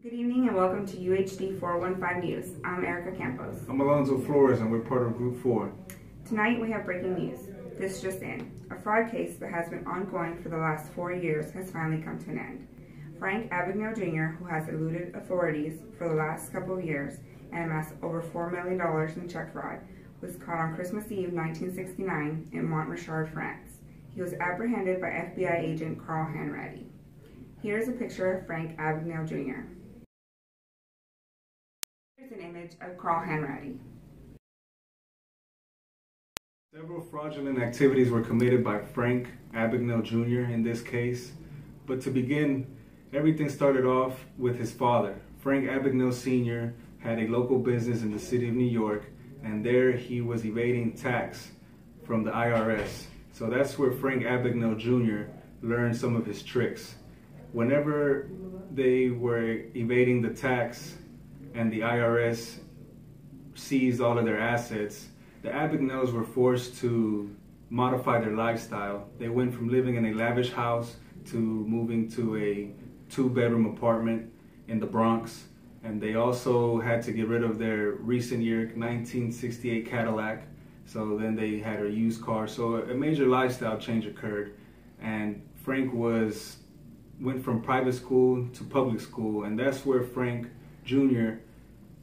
Good evening and welcome to UHD 415 News. I'm Erica Campos. I'm Alonzo Flores and we're part of Group 4. Tonight we have breaking news. This just in. A fraud case that has been ongoing for the last 4 years has finally come to an end. Frank Abagnale Jr., who has eluded authorities for the last couple of years and amassed over $4 million in check fraud, was caught on Christmas Eve 1969 in Montmartre, France. He was apprehended by FBI agent Carl Hanratty. Here's a picture of Frank Abagnale Jr. Here's an image of Carl Hanratty. Several fraudulent activities were committed by Frank Abagnale Jr. in this case. But to begin, everything started off with his father. Frank Abagnale Sr. had a local business in the city of New York, and there he was evading tax from the IRS. So that's where Frank Abagnale Jr. learned some of his tricks. Whenever they were evading the tax and the IRS seized all of their assets, the Abagnales were forced to modify their lifestyle. They went from living in a lavish house to moving to a 2-bedroom apartment in the Bronx. And they also had to get rid of their recent year 1968 Cadillac. So then they had a used car. So a major lifestyle change occurred. And Frank went from private school to public school. And that's where Frank Jr.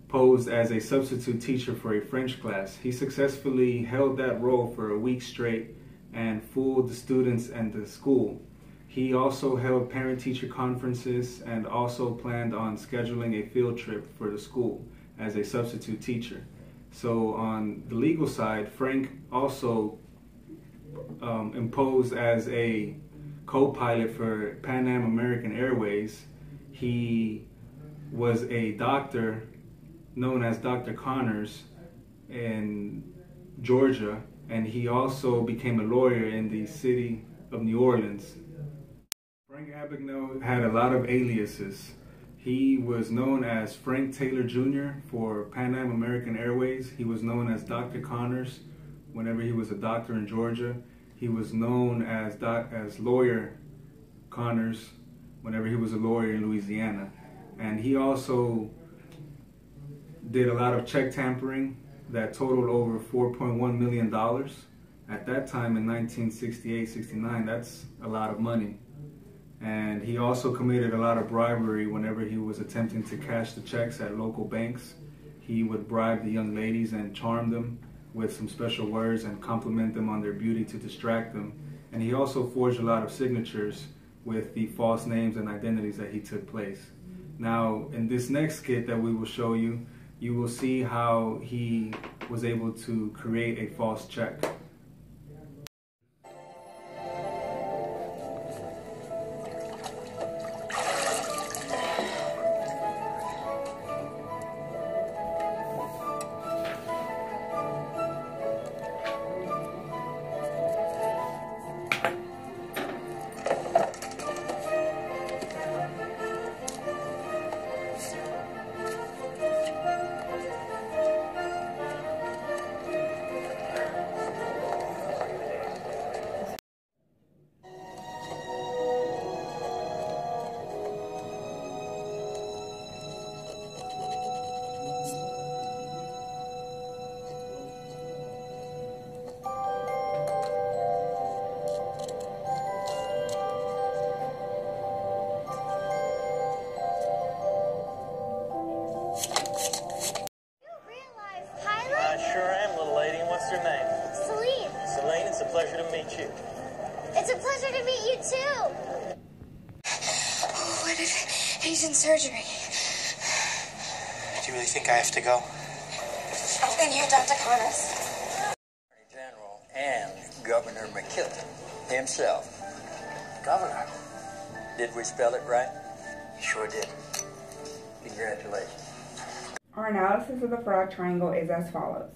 posed as a substitute teacher for a French class. He successfully held that role for a week straight and fooled the students and the school. He also held parent-teacher conferences and also planned on scheduling a field trip for the school as a substitute teacher. So on the legal side, Frank also imposed as a co-pilot for Pan Am American Airways. He was a doctor known as Dr. Connors in Georgia, and he also became a lawyer in the city of New Orleans. Frank Abagnale had a lot of aliases. He was known as Frank Taylor Jr. for Pan Am American Airways. He was known as Dr. Connors whenever he was a doctor in Georgia. He was known as Lawyer Connors whenever he was a lawyer in Louisiana. And he also did a lot of check tampering that totaled over $4.1 million. At that time in 1968-69, that's a lot of money. And he also committed a lot of bribery whenever he was attempting to cash the checks at local banks. He would bribe the young ladies and charm them with some special words and compliment them on their beauty to distract them. And he also forged a lot of signatures with the false names and identities that he took place. Now, in this next skit that we will show you, you will see how he was able to create a false check. Pleasure to meet you. It's a pleasure to meet you too. Oh, what if he's in surgery? Do you really think I have to go? Oh, and you're Dr. Connors. Attorney General and Governor McKinley himself. Governor? Did we spell it right? Sure did. Congratulations. Our analysis of the fraud triangle is as follows.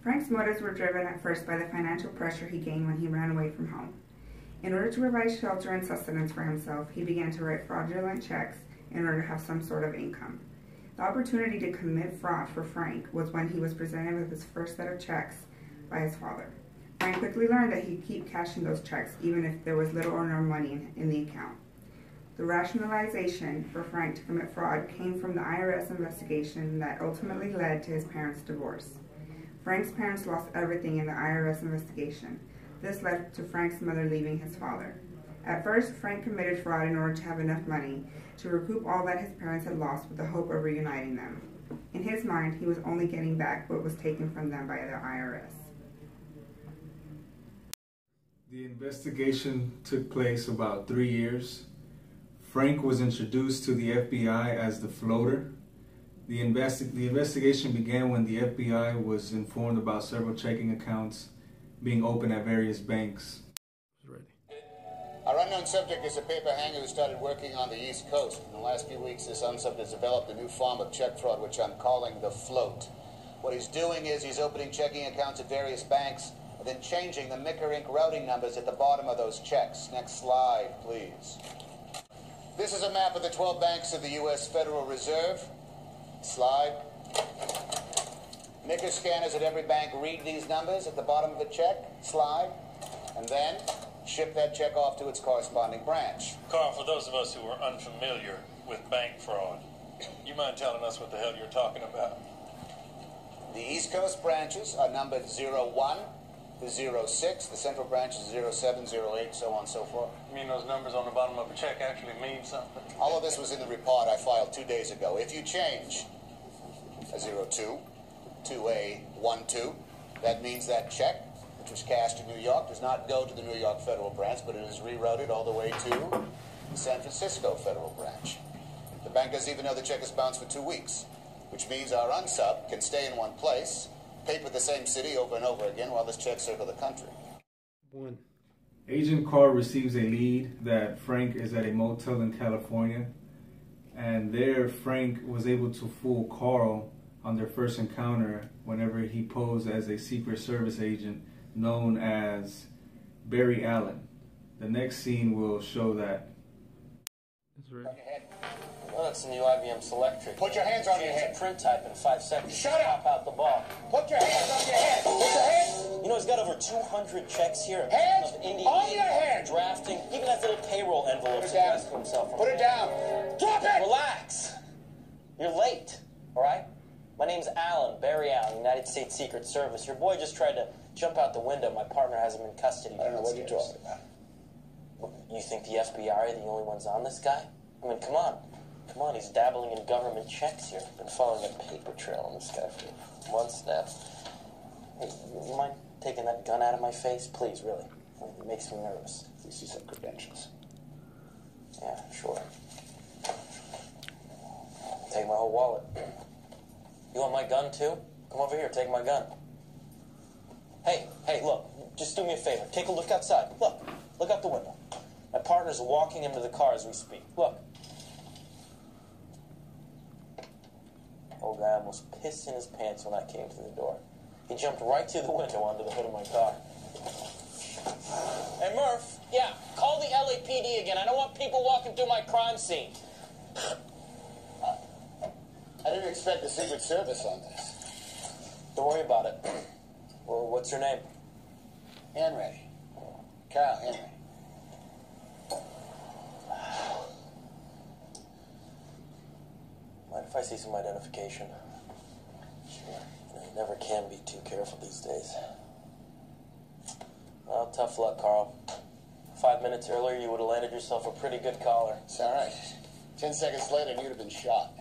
Frank's motives were driven at first by the financial pressure he gained when he ran away from home. In order to provide shelter and sustenance for himself, he began to write fraudulent checks in order to have some sort of income. The opportunity to commit fraud for Frank was when he was presented with his first set of checks by his father. Frank quickly learned that he'd keep cashing those checks even if there was little or no money in the account. The rationalization for Frank to commit fraud came from the IRS investigation that ultimately led to his parents' divorce. Frank's parents lost everything in the IRS investigation. This led to Frank's mother leaving his father. At first, Frank committed fraud in order to have enough money to recoup all that his parents had lost with the hope of reuniting them. In his mind, he was only getting back what was taken from them by the IRS. The investigation took place about 3 years. Frank was introduced to the FBI as the floater. The investigation began when the FBI was informed about several checking accounts being opened at various banks. Our unknown subject is a paper hanger who started working on the East Coast. In the last few weeks, this unsub has developed a new form of check fraud, which I'm calling the float. What he's doing is he's opening checking accounts at various banks and then changing the Micker Inc. routing numbers at the bottom of those checks. Next slide, please. This is a map of the 12 banks of the U.S. Federal Reserve. Slide. Micker scanners at every bank read these numbers at the bottom of a check. Slide. And then ship that check off to its corresponding branch. Carl, for those of us who are unfamiliar with bank fraud, you mind telling us what the hell you're talking about? The East Coast branches are numbered 01 to 06. The central branch is 07, 08, so on and so forth. You mean those numbers on the bottom of a check actually mean something? All of this was in the report I filed 2 days ago. If you change a 02 to a 12, that means that check, which was cashed in New York, does not go to the New York Federal Branch, but it is rerouted all the way to the San Francisco Federal Branch. The bank doesn't even know the check is bounced for 2 weeks, which means our unsub can stay in one place, paper the same city over and over again while this check circle the country. Agent Carr receives a lead that Frank is at a motel in California, and there Frank was able to fool Carl on their first encounter whenever he posed as a Secret Service agent known as Barry Allen. The next scene will show that. Well, that's the new IBM Selectric. Put your hands on your head. Print type in 5 seconds. Shut up! Pop out the ball. Put your hands on your head! Put your hands! You know, he's got over 200 checks here. Hands Of Indian on your head! Drafting. Even has little payroll envelopes Put it down. addressed to himself. Put it down! Drop it! Relax. You're late, all right? My name's Allen, Barry Allen, United States Secret Service. Your boy just tried to jump out the window. My partner has him in custody. I don't know what you're talking about. You think the FBI are the only ones on this guy? I mean, come on. Come on, he's dabbling in government checks here. Been following a paper trail on this guy for months now. Hey, you mind taking that gun out of my face? Please, really. It makes me nervous. You see some credentials. Yeah, sure. Take my whole wallet. You want my gun, too? Come over here, take my gun. Hey, look, just do me a favor. Take a look outside. Look out the window. My partner's walking into the car as we speak. Look. Old guy almost pissed in his pants when I came to the door. He jumped right through the window onto the hood of my car. Hey, Murph. Yeah, call the LAPD again. I don't want people walking through my crime scene. I didn't expect the Secret Service on this. Don't worry about it. Well, what's your name? Henry. Carl Henry. Mind if I see some identification? Sure. You never can be too careful these days. Well, tough luck, Carl. 5 minutes earlier, you would have landed yourself a pretty good collar. It's all right. 10 seconds later, and you'd have been shot.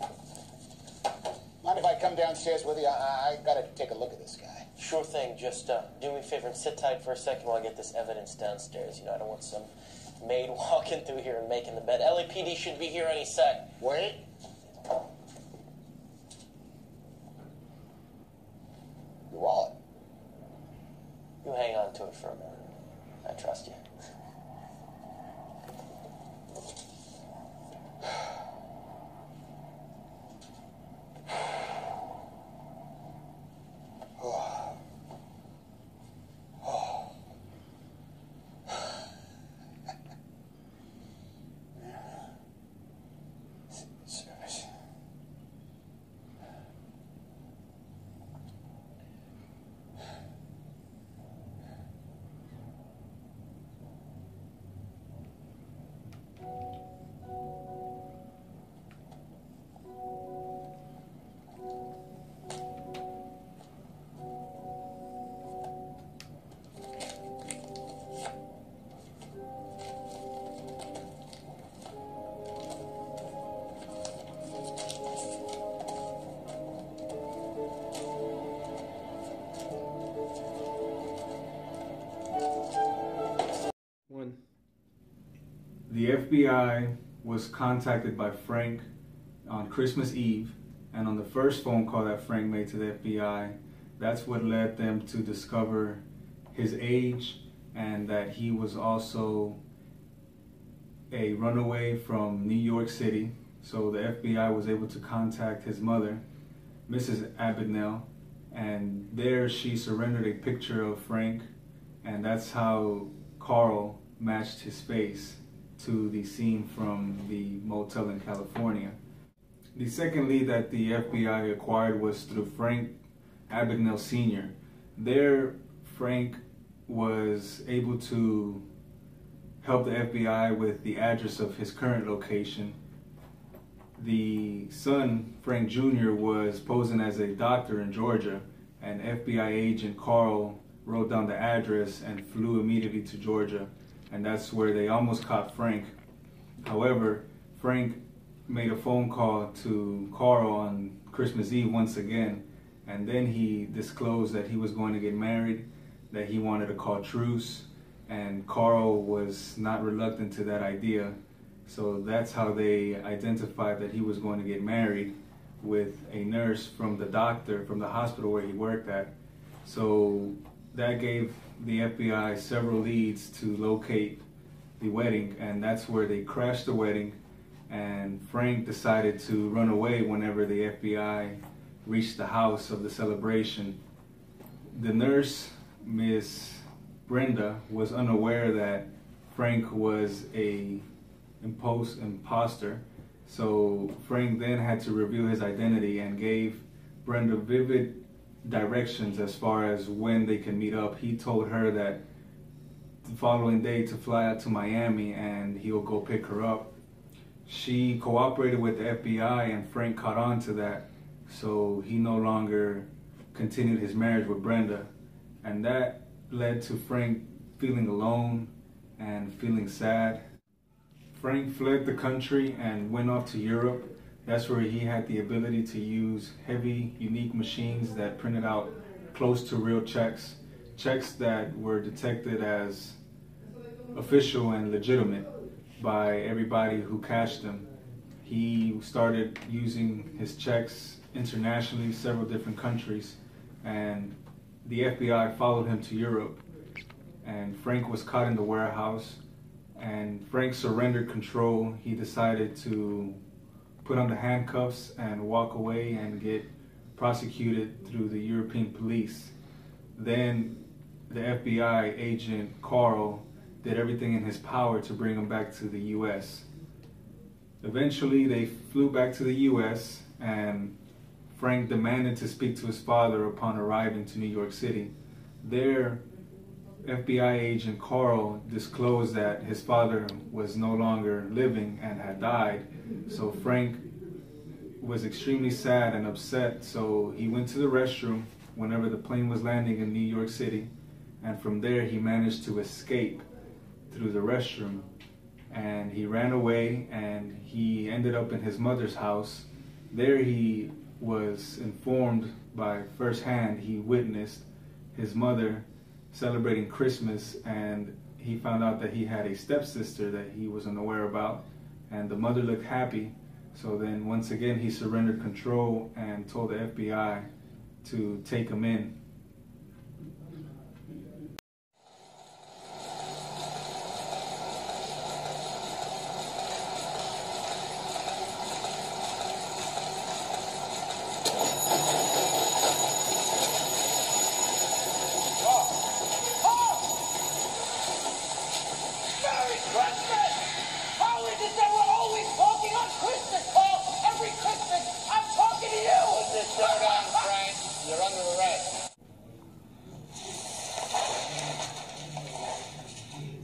Mind if I come downstairs with you? I gotta take a look at this guy. Sure thing. Just do me a favor and sit tight for a second while I get this evidence downstairs. You know, I don't want some maid walking through here and making the bed. LAPD should be here any sec. Wait. Your wallet. You hang on to it for a minute. I trust you. Sir. The FBI was contacted by Frank on Christmas Eve, and on the first phone call that Frank made to the FBI, that's what led them to discover his age and that he was also a runaway from New York City. So the FBI was able to contact his mother, Mrs. Abagnale, and there she surrendered a picture of Frank, and that's how Carl matched his face to the scene from the motel in California. The second lead that the FBI acquired was through Frank Abagnale Sr. There, Frank was able to help the FBI with the address of his current location. The son, Frank Jr., was posing as a doctor in Georgia, and FBI agent Carl wrote down the address and flew immediately to Georgia, and that's where they almost caught Frank. However, Frank made a phone call to Carl on Christmas Eve once again, and then he disclosed that he was going to get married, that he wanted to call truce, and Carl was not reluctant to that idea. So that's how they identified that he was going to get married, with a nurse from the doctor, from the hospital where he worked at. So that gave the FBI several leads to locate the wedding, and that's where they crashed the wedding, and Frank decided to run away whenever the FBI reached the house of the celebration. The nurse, Miss Brenda, was unaware that Frank was a imposter, so Frank then had to reveal his identity and gave Brenda vivid directions as far as when they can meet up. He told her that the following day to fly out to Miami and he'll go pick her up. She cooperated with the FBI, and Frank caught on to that, so he no longer continued his marriage with Brenda, and that led to Frank feeling alone and feeling sad. Frank fled the country and went off to Europe. That's where he had the ability to use heavy, unique machines that printed out close to real checks, checks that were detected as official and legitimate by everybody who cashed them. He started using his checks internationally, several different countries, and the FBI followed him to Europe, and Frank was caught in the warehouse, and Frank surrendered control. He decided to put on the handcuffs and walk away and get prosecuted through the European police. Then the FBI agent Carl did everything in his power to bring him back to the US. Eventually they flew back to the US, and Frank demanded to speak to his father upon arriving to New York City. There, FBI agent Carl disclosed that his father was no longer living and had died. So Frank was extremely sad and upset, so he went to the restroom whenever the plane was landing in New York City, and from there he managed to escape through the restroom, and he ran away and he ended up in his mother's house. There he was informed by firsthand, he witnessed his mother celebrating Christmas, and he found out that he had a stepsister that he was unaware about, and the mother looked happy. So then once again he surrendered control and told the FBI to take him in.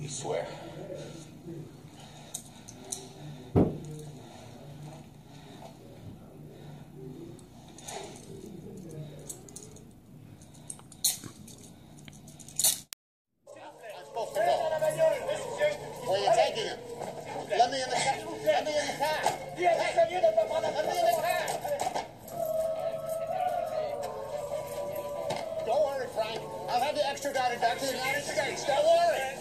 Swear. Where are you taking him? Let me in the car. Let me in the car. Let me in the car. Don't worry, Frank. I'll have you extradited back to the United States. Don't worry.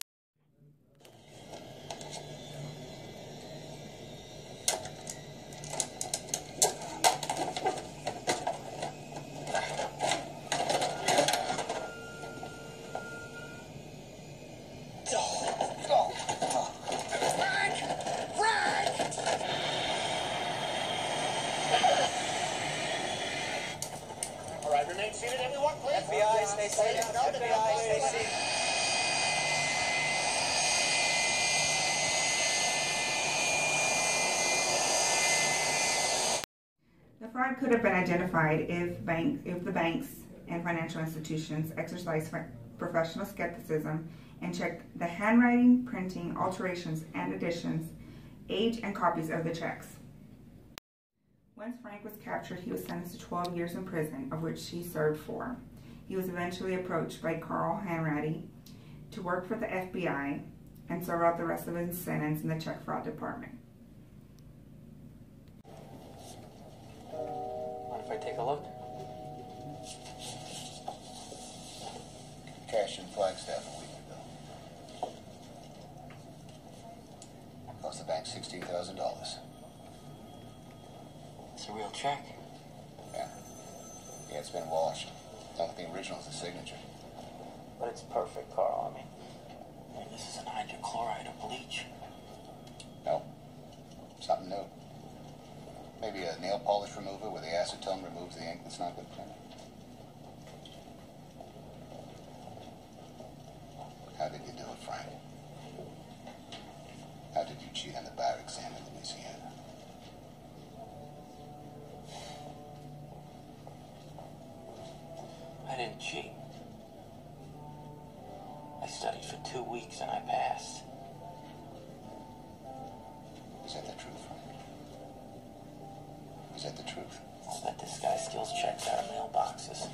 fraud could have been identified if the banks and financial institutions exercised professional skepticism and checked the handwriting, printing, alterations, and additions, age, and copies of the checks. Once Frank was captured, he was sentenced to 12 years in prison, of which he served 4. He was eventually approached by Carl Hanratty to work for the FBI and serve out the rest of his sentence in the check fraud department. Mind if I take a look? Cash in Flagstaff a week ago. Cost the bank $16,000. It's a real check. Yeah. Yeah, it's been washed. The original is the signature. But it's perfect, Carl. I mean, this isn't hydrochloride or bleach. No. Something new. Maybe a nail polish remover where the acetone removes the ink that's not good for it. How did you do it, Frank? How did you cheat on the bar exam in Louisiana? I didn't cheat. I studied for 2 weeks and I passed. Is that the truth, Frank? Is that the truth? I bet this guy steals checks out of mailboxes.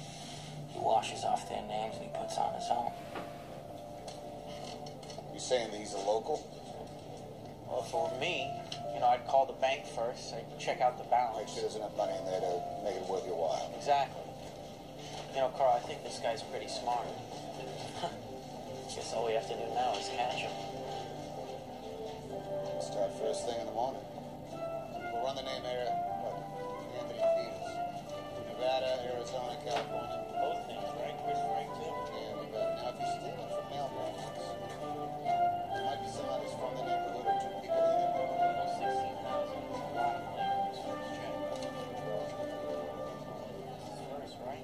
He washes off their names and he puts on his own. You saying that he's a local? Well, if it were me, I'd call the bank first. I'd check out the Make balance. sure there's enough money in there to make it worth your while. Exactly. Carl, I think this guy's pretty smart. Guess all we have to do now is catch him. Start first thing in the morning. We'll run the name area. What? Anthony Peters. Nevada, Arizona, California. Both names, right? Where's Frank, too? Yeah, we got it. Now, if you're stealing from mailboxes, there might be some others from the neighborhood or 2 people in there. Almost 16,000. That's a lot of money for this first check. This is first, right?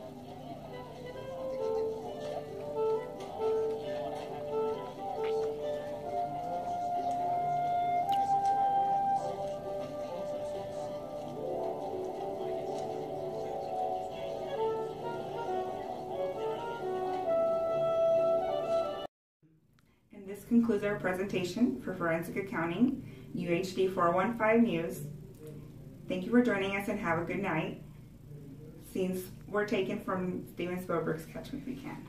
This concludes our presentation for Forensic Accounting, UHD 415 News. Thank you for joining us and have a good night. Scenes were taken from Steven Spielberg's Catch Me If You Can.